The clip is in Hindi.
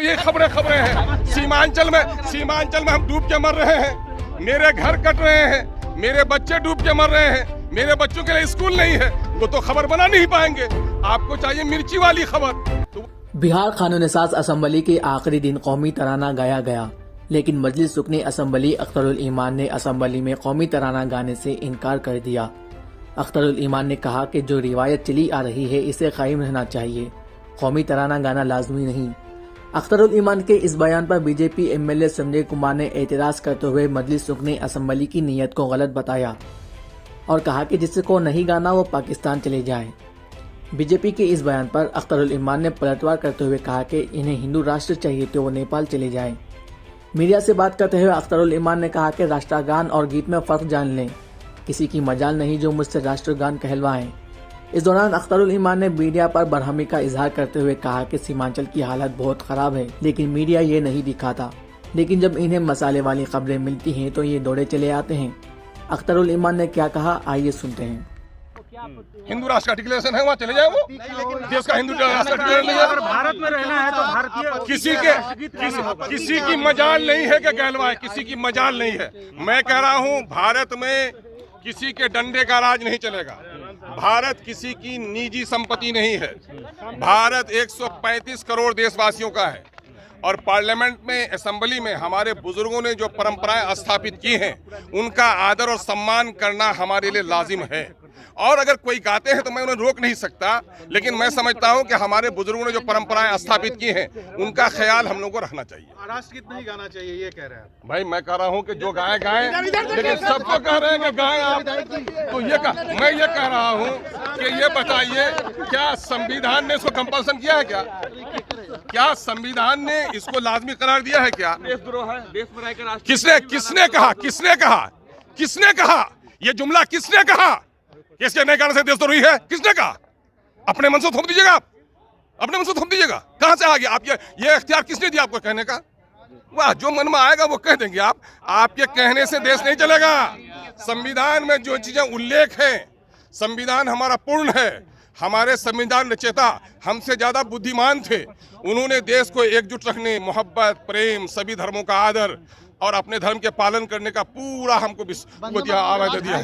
ये खबरें हैं। सीमांचल में हम डूब के मर रहे हैं, मेरे घर कट रहे हैं, मेरे बच्चे डूब के मर रहे हैं, मेरे बच्चों के लिए स्कूल नहीं है, वो तो खबर बना नहीं पाएंगे। आपको चाहिए मिर्ची वाली खबर। बिहार कानून साज असम्बली के आखिरी दिन कौमी तराना गाया गया, लेकिन मजलिस रुकने असम्बली अख्तरुल ईमान ने असम्बली में कौमी तराना गाने से इनकार कर दिया। अख्तरुल ईमान ने कहा कि जो रिवायत चली आ रही है इसे कायम रहना चाहिए, कौमी तराना गाना लाजमी नहीं। अख्तरुल ईमान के इस बयान पर बीजेपी एमएलए संजय कुमार ने एतराज करते हुए मजलिस रुकने असम्बली की नीयत को गलत बताया और कहा कि जिसको नहीं गाना वो पाकिस्तान चले जाए। बीजेपी के इस बयान पर अख्तरुल ईमान ने पलटवार करते हुए कहा कि इन्हें हिंदू राष्ट्र चाहिए तो वो नेपाल चले जाएं। मीडिया से बात करते हुए अख्तरुल ईमान ने कहा कि राष्ट्रगान और गीत में फर्क जान लें, किसी की मजाल नहीं जो मुझसे राष्ट्रगान कहलवाएं। इस दौरान अख्तरुल ईमान ने मीडिया पर बरहमी का इजहार करते हुए कहा कि सीमांचल की हालत बहुत खराब है, लेकिन मीडिया ये नहीं दिखाता, लेकिन जब इन्हें मसाले वाली खबरें मिलती हैं तो ये दौड़े चले आते हैं। अख्तरुल ईमान ने क्या कहा, आइए सुनते हैं। हिंदू राष्ट्र का डिक्लेरेशन है, वहाँ चले जाए। वो देश का हिंदू राष्ट्र डिक्लेरेशन नहीं है। भारत में रहना है तो भारतीय किसी की मजाल नहीं है कि कहलवाए, किसी की मजाल नहीं है। मैं कह रहा हूँ भारत में किसी के डंडे का राज नहीं चलेगा। भारत किसी की निजी संपत्ति नहीं है। भारत 135 करोड़ देशवासियों का है और पार्लियामेंट में, असेंबली में हमारे बुजुर्गों ने जो परंपराएं स्थापित की हैं उनका आदर और सम्मान करना हमारे लिए लाजिम है। और अगर कोई गाते हैं तो मैं उन्हें रोक नहीं सकता, लेकिन मैं समझता हूं कि हमारे बुजुर्गों ने जो परंपराएं स्थापित की हैं उनका ख्याल हम लोगों को रखना चाहिए। राष्ट्रगीत नहीं गाना चाहिए, ये कह रहे हैं भाई। मैं कह रहा हूं कि जो गाएं, लेकिन सबको कह रहे हैं कि गाएं आप, तो मैं ये कह रहा हूं कि ये बताइए क्या संविधान ने इसको कंपल्सन किया है? क्या संविधान ने इसको लाजमी करार दिया है? क्या देशद्रोह है? देशद्रोह का किसने कहा ये जुमला? किसने कहा इसके नए गाने से देशद्रोही है? किसने कहा? अपने मन से थोप दीजिएगा आप, अपने मन से थोप दीजिएगा। कहां से आ गया? आप ये इख्तियार किसने दिया आपको कहने का? वाह, जो मन में आएगा वो कह देंगे आप। आपके कहने से देश नहीं चलेगा। संविधान में जो चीजें उल्लेख है, संविधान हमारा पूर्ण है। हमारे संविधान रचयिता हमसे ज्यादा बुद्धिमान थे। उन्होंने देश को एकजुट रखने, मोहब्बत, प्रेम, सभी धर्मों का आदर और अपने धर्म के पालन करने का पूरा हमको दिया, आवाज दिया है।